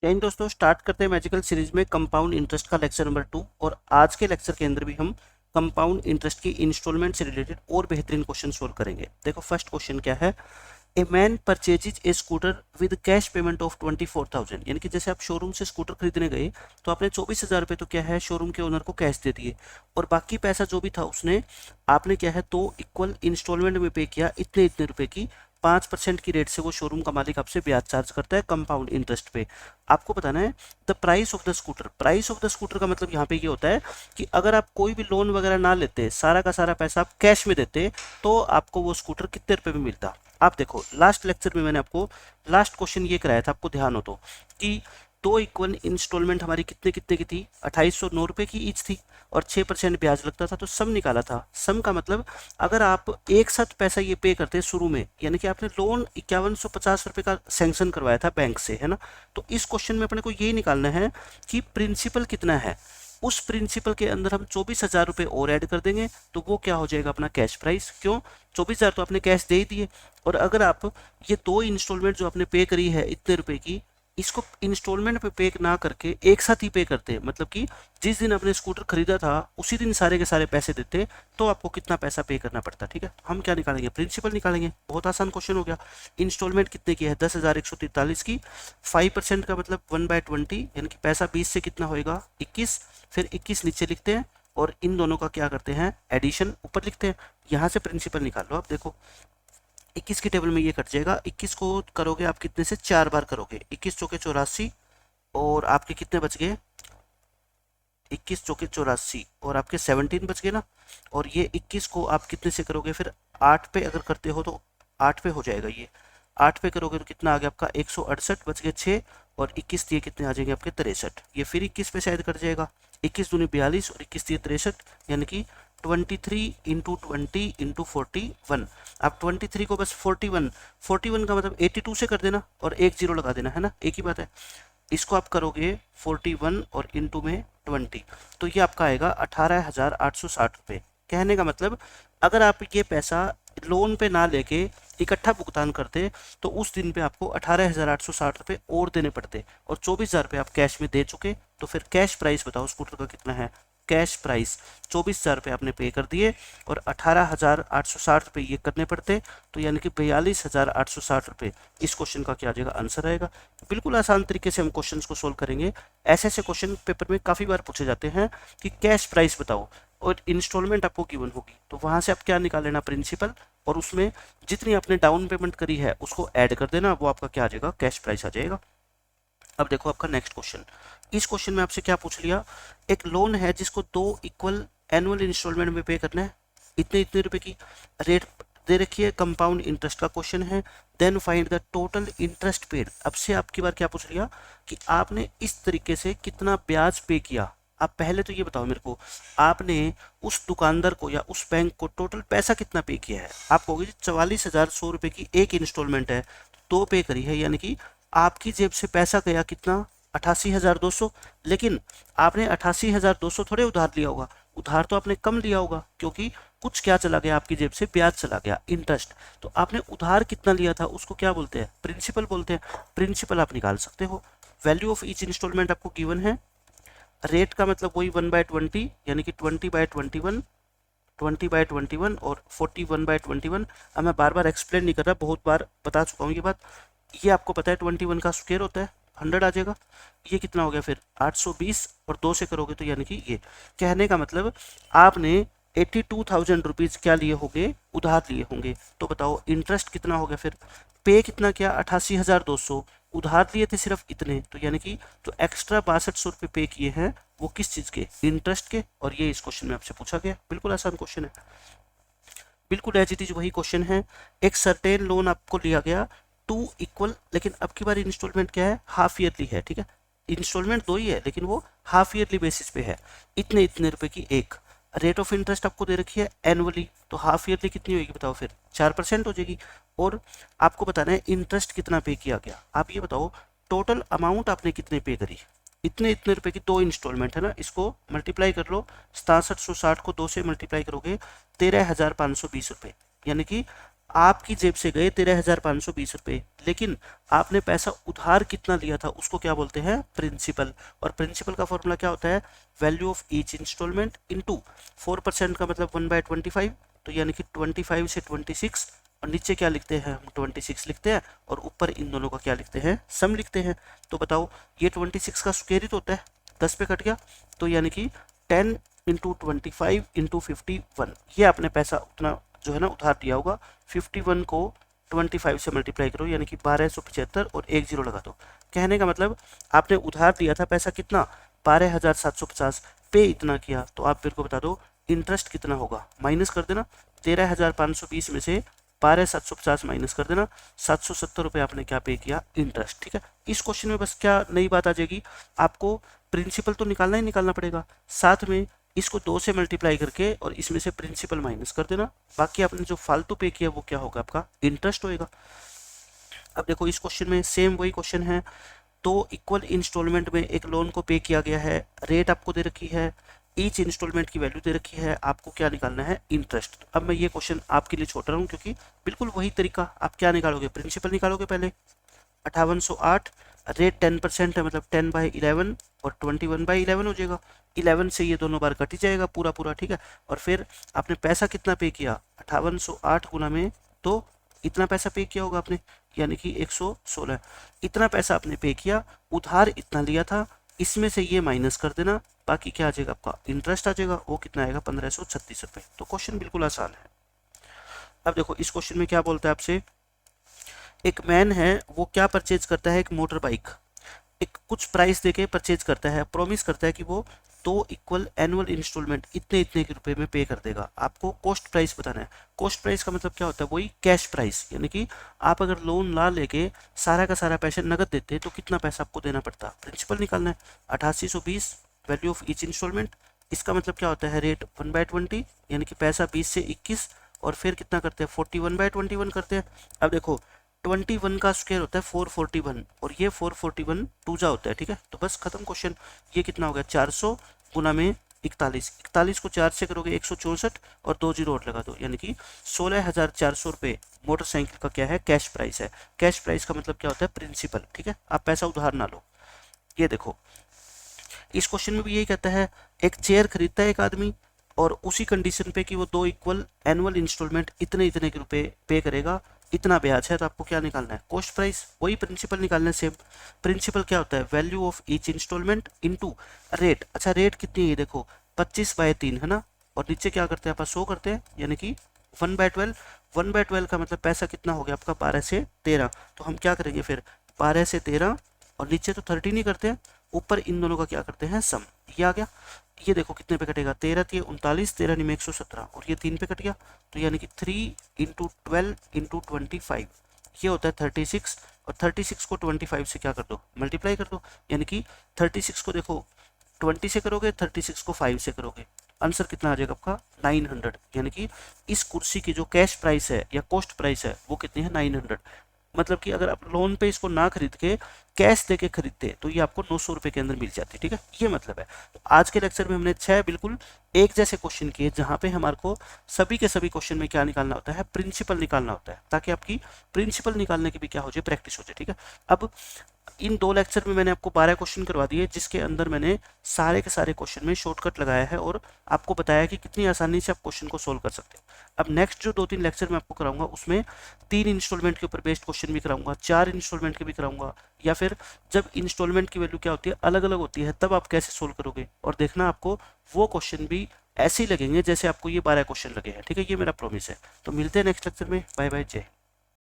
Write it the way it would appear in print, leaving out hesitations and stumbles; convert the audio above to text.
जय हिंद दोस्तों, स्टार्ट करते हैं मैजिकल सीरीज में कंपाउंड इंटरेस्ट का लेक्चर नंबर 2। और आज के लेक्चर के अंदर भी हम कंपाउंड इंटरेस्ट की इंस्टॉलमेंट से रिलेटेड और बेहतरीन क्वेश्चन सोल्व करेंगे। देखो फर्स्ट क्वेश्चन क्या है। A man purchases A scooter with cash payment of 24,000। यानी कि जैसे आप शोरूम से स्कूटर खरीदने गए तो आपने 24,000 रुपये तो क्या है शोरूम के ओनर को कैश दे दिए, और बाकी पैसा जो भी था उसने आपने क्या है तो इक्वल इंस्टॉलमेंट में पे किया इतने इतने रुपए की। 5% की रेट से वो शोरूम का मालिक आपसे ब्याज चार्ज करता है कंपाउंड इंटरेस्ट पे। आपको बताना है the price of the scooter. Price of the scooter का मतलब यहाँ पे ये होता है कि अगर आप कोई भी लोन वगैरह ना लेते, सारा का सारा पैसा आप कैश में देते, तो आपको वो स्कूटर कितने रुपए में मिलता। आप देखो लास्ट लेक्चर में मैंने आपको लास्ट क्वेश्चन ये कराया था, आपको ध्यान हो तो, कि दो इक्वल इंस्टॉलमेंट हमारी कितने कितने की थी, 2809 रुपए की ईच थी, और 6% ब्याज लगता था, तो सम निकाला था। सम का मतलब अगर आप एक साथ पैसा ये पे करते शुरू में, यानी कि आपने लोन 5150 रुपए का सैंक्शन करवाया था बैंक से, है ना, तो इस क्वेश्चन में अपने को ये निकालना है कि प्रिंसिपल कितना है। उस प्रिंसिपल के अंदर हम 24,000 रुपये और ऐड कर देंगे, तो वो क्या हो जाएगा अपना कैश प्राइस। क्यों, 24,000 तो आपने कैश दे ही दिए, और अगर आप ये दो इंस्टॉलमेंट जो आपने पे करी है इतने रुपए की, इसको इंस्टॉलमेंट पे ना करके एक साथ ही पे करते, मतलब कि जिस दिन आपने स्कूटर खरीदा था उसी दिन सारे के सारे पैसे देते, तो आपको कितना पैसा पे करना पड़ता। ठीक है, हम क्या निकालेंगे, प्रिंसिपल निकालेंगे। बहुत आसान क्वेश्चन हो गया। इंस्टॉलमेंट कितने की है, 10,143 की। 5% का मतलब 1/20, यानी कि पैसा 20 से कितना होएगा 21। फिर 21 नीचे लिखते हैं, और इन दोनों का क्या करते हैं एडिशन ऊपर लिखते हैं। यहाँ से प्रिंसिपल निकाल लो। आप देखो 21 की टेबल में ये कट जाएगा। 21 को करोगे आप कितने से, 4 बार करोगे, 21 चौके 84, और आपके कितने बच गए, 21 चौके 84, और आपके 17 बच गए ना। और ये 21 को आप कितने से करोगे, फिर 8 पे अगर करते हो तो 8 पे हो जाएगा ये। 8 पे करोगे तो कितना आ गया आपका 168, बच गए 6, और 21 दिए कितने आ जाएंगे आपके 63। ये फिर 21 पे शायद कट जाएगा। 21 दूनी 42 और 21 दिए 63, यानी कि 23 इंटू 20 इंटू 41। आप 23 को बस 41 का मतलब 82 से कर देना, और एक जीरो लगा देना, है ना, एक ही बात है। इसको आप करोगे 41 और इंटू में 20, तो ये आपका आएगा 18,860 रुपये। कहने का मतलब अगर आप ये पैसा लोन पे ना लेके इकट्ठा भुगतान करते, तो उस दिन पे आपको 18,860 रुपये और देने पड़ते, और 24,000 रुपये आप कैश में दे चुके। तो फिर कैश प्राइस बताओ स्कूटर का कितना है। कैश प्राइस 24,000 रुपये आपने पे कर दिए, और 18,860 रुपये ये करने पड़ते, तो यानी कि 42,860 रुपये इस क्वेश्चन का क्या आ जाएगा, आंसर आएगा। बिल्कुल आसान तरीके से हम क्वेश्चंस को सोल्व करेंगे। ऐसे ऐसे क्वेश्चन पेपर में काफ़ी बार पूछे जाते हैं कि कैश प्राइस बताओ और इंस्टॉलमेंट आपको गिवन होगी, तो वहां से आप क्या निकाल लेना, प्रिंसिपल, और उसमें जितनी आपने डाउन पेमेंट करी है उसको ऐड कर देना, वो आपका क्या आ जाएगा, कैश प्राइस आ जाएगा। अब देखो आपका नेक्स्ट क्वेश्चन। इस क्वेश्चन में आपसे क्या पूछ लिया, एक लोन है जिसको दो इक्वल एनुअल इंस्टॉलमेंट में पे करना है, इतने इतने रुपए की रेट दे रखी है, कंपाउंड इंटरेस्ट का क्वेश्चन है। Then find the total interest paid. अब से आपकी बार क्या पूछ लिया कि आपने इस तरीके से कितना ब्याज पे किया। आप पहले तो ये बताओ मेरे को, आपने उस दुकानदार को या उस बैंक को टोटल पैसा कितना पे किया है। आप कहोगे 44,100 रुपये की एक इंस्टॉलमेंट है, दो पे करी है, यानी कि आपकी जेब से पैसा गया कितना, 88,200। लेकिन आपने 88,200 थोड़े उधार लिया होगा, उधार तो आपने कम लिया होगा, क्योंकि कुछ क्या चला गया आपकी जेब से, ब्याज चला गया, इंटरेस्ट। तो आपने उधार कितना लिया था उसको क्या बोलते हैं, प्रिंसिपल बोलते हैं। प्रिंसिपल आप निकाल सकते हो। वैल्यू ऑफ ईच इंस्टॉलमेंट आपको गिवन है। रेट का मतलब वही 1/20, यानी कि 20/21, 20/21 और 41/21। अब मैं बार बार एक्सप्लेन नहीं कर रहा, बहुत बार बता चुका हूँ ये बात। ये आपको पता है 21 का स्क्वायर होता है 100 आ जाएगा। ये कितना हो गया फिर 820, और 2 से करोगे तो यानी कि ये। कहने का मतलब आपने 82,000 रुपीज क्या लिए होंगे, उधार लिए होंगे। तो बताओ इंटरेस्ट कितना हो गया, फिर पे कितना किया 88,200, उधार लिए थे सिर्फ इतने, तो यानी कि जो एक्स्ट्रा 6200 रुपये पे किए हैं वो किस चीज के, इंटरेस्ट के। और ये इस क्वेश्चन में आपसे पूछा गया। बिल्कुल आसान क्वेश्चन है, बिल्कुल एज इट इज वही क्वेश्चन है। एक सर्टेन लोन आपको लिया गया टू इक्वल, लेकिन अब की बार इंस्टॉलमेंट क्या है, हाफ ईयरली है। ठीक है, इंस्टॉलमेंट दो ही है लेकिन वो हाफ ईयरली बेसिस पे है। इतने इतने रुपए की एक रेट ऑफ इंटरेस्ट आपको दे रखी है एनुअली, तो हाफ ईयरली कितनी होगी बताओ, फिर 4% हो जाएगी। और आपको बताना है इंटरेस्ट कितना पे किया गया। आप ये बताओ टोटल अमाउंट आपने कितने पे करी, इतने इतने रुपए की दो इंस्टॉलमेंट है ना, इसको मल्टीप्लाई कर लो। 6760 को 2 से मल्टीप्लाई करोगे 13,520 रुपये, यानी कि आपकी जेब से गए 13,520 रुपये, लेकिन आपने पैसा उधार कितना लिया था उसको क्या बोलते हैं, प्रिंसिपल। और प्रिंसिपल का फॉर्मूला क्या होता है, value of each installment into 4% का मतलब 1/25, तो यानी कि 25 से 26, और नीचे क्या लिखते हैं हम 26 लिखते हैं, और ऊपर इन दोनों का क्या लिखते हैं, सम लिखते हैं। तो बताओ ये 26 का स्क्वायर ही तो होता है, 10 पे कट गया, तो यानी कि 10 इंटू 25 इंटू 51, ये आपने पैसा उतना जो है ना उधार दिया होगा। 51 को 25 से मल्टीप्लाई करो, यानी कि 1275 और एक जीरो लगा दो। कहने का मतलब आपने उधार दिया था पैसा कितना, 12,750, पे इतना किया, तो आप मेरे को बता दो इंटरेस्ट कितना होगा, माइनस कर देना। 13,520 में से 12,750 माइनस कर देना, 770 रुपये आपने क्या पे किया, इंटरेस्ट। ठीक है, इस क्वेश्चन में बस क्या नई बात आ जाएगी, आपको प्रिंसिपल तो निकालना ही निकालना पड़ेगा, साथ में इसको 2 से मल्टीप्लाई करके और इसमें से प्रिंसिपल माइनस कर देना, बाकी आपने जो फालतू पे किया वो क्या होगा, आपका इंटरेस्ट होएगा। अब देखो इस क्वेश्चन में सेम वही क्वेश्चन है, तो इक्वल इंस्टॉलमेंट में एक लोन को पे किया गया है, रेट आपको दे रखी है, ईच इंस्टॉलमेंट की वैल्यू दे रखी है, आपको क्या निकालना है, इंटरेस्ट। अब मैं ये क्वेश्चन आपके लिए छोड़ रहा हूँ क्योंकि बिल्कुल वही तरीका, आप क्या निकालोगे, प्रिंसिपल निकालोगे पहले 5808, रेट 10% है मतलब 10/11 और 21/11 हो जाएगा, 11 से ये दोनों बार कट ही जाएगा पूरा पूरा। ठीक है, और फिर आपने पैसा कितना पे किया, 5808 गुना में, तो इतना पैसा पे किया होगा आपने, यानी कि 116, इतना पैसा आपने पे किया, उधार इतना लिया था, इसमें से ये माइनस कर देना, बाकी क्या आ जाएगा आपका, इंटरेस्ट आ जाएगा, वो कितना आएगा 1536 रुपये। तो क्वेश्चन बिल्कुल आसान है। अब देखो इस क्वेश्चन में क्या बोलता है आपसे, एक मैन है वो क्या परचेज करता है, एक मोटर बाइक, एक कुछ प्राइस देके परचेज करता है, प्रॉमिस करता है कि वो 2 इक्वल एनुअल इंस्टॉलमेंट इतने इतने के रुपए में पे कर देगा। आपको कॉस्ट प्राइस बताना है, कॉस्ट प्राइस का मतलब क्या होता है, वही कैश प्राइस, यानी कि आप अगर लोन ला लेके सारा का सारा पैसा नगद देते हैं तो कितना पैसा आपको देना पड़ता, प्रिंसिपल निकालना है 8820, वैल्यू ऑफ ईच इंस्टॉलमेंट, इसका मतलब क्या होता है, रेट 1/20, यानी कि पैसा 20 से 21, और फिर कितना करते हैं 41/21 करते हैं। अब देखो 21 का स्क्वायर होता है 441, और ये 441 टूजा होता है। ठीक है, तो बस खत्म क्वेश्चन। ये कितना हो गया, 400 गुना में 41, 41 को 4 से करोगे 164, और 2 जीरो और लगा दो, यानी कि 16,400 रुपये मोटरसाइकिल का क्या है, कैश प्राइस है। कैश प्राइस का मतलब क्या होता है, प्रिंसिपल। ठीक है, आप पैसा उधार ना लो। ये देखो इस क्वेश्चन में भी यही कहता है, एक चेयर खरीदता है एक आदमी, और उसी कंडीशन पे कि वो 2 इक्वल एनुअल इंस्टॉलमेंट इतने इतने के रुपए पे करेगा, इतना ब्याज है, तो आपको क्या निकालना है, कॉस्ट प्राइस, वही प्रिंसिपल निकालना है सेम। प्रिंसिपल क्या होता है, value of each installment into rate. अच्छा रेट कितनी है, देखो 25/3 है ना, और नीचे क्या करते हैं आप 100 करते हैं, यानी कि 1/12, 1/12 का मतलब पैसा कितना हो गया आपका 12 से 13, तो हम क्या करेंगे फिर 12 से 13, और नीचे तो 13 नहीं करते हैं, ऊपर इन दोनों का क्या करते हैं, सम। ये आ गया, ये देखो कितने पे कटेगा, 13 3 39, 13 में 117, और ये 3 पे कट गया, तो यानी कि 3 इंटू 12 इंटू 25, ये होता है 36, और 36 को 25 से क्या कर दो, मल्टीप्लाई कर दो, यानी कि 36 को देखो 20 से करोगे, 36 को 5 से करोगे, आंसर कितना आ जाएगा आपका 900, यानी कि इस कुर्सी की जो कैश प्राइस है या कॉस्ट प्राइस है वो कितनी है 900। मतलब कि अगर आप लोन पे इसको ना खरीद के कैश दे के खरीदते तो ये आपको 900 रुपये के अंदर मिल जाती। ठीक है, ये मतलब है। तो आज के लेक्चर में हमने 6 बिल्कुल एक जैसे क्वेश्चन किए, जहाँ पे हमारे को सभी के सभी क्वेश्चन में क्या निकालना होता है, प्रिंसिपल निकालना होता है, ताकि आपकी प्रिंसिपल निकालने की भी क्या हो जाए, प्रैक्टिस हो जाए। ठीक है, अब इन 2 लेक्चर में मैंने आपको 12 क्वेश्चन करवा दिए, जिसके अंदर मैंने सारे के सारे क्वेश्चन में शॉर्टकट लगाया है और आपको बताया कि कितनी आसानी से आप क्वेश्चन को सोल्व कर सकते हो। अब नेक्स्ट जो 2-3 लेक्चर मैं आपको कराऊंगा उसमें 3 इंस्टॉलमेंट के ऊपर बेस्ड क्वेश्चन भी कराऊंगा, 4 इंस्टॉलमेंट के भी कराऊंगा, या फिर जब इंस्टॉलमेंट की वैल्यू क्या होती है, अलग अलग होती है, तब आप कैसे सोल्व करोगे, और देखना आपको वो क्वेश्चन भी ऐसे ही लगेंगे जैसे आपको ये 12 क्वेश्चन लगे हैं। ठीक है, ये मेरा प्रॉमिस है। तो मिलते हैं नेक्स्ट लेक्चर में, बाय बाय, जय।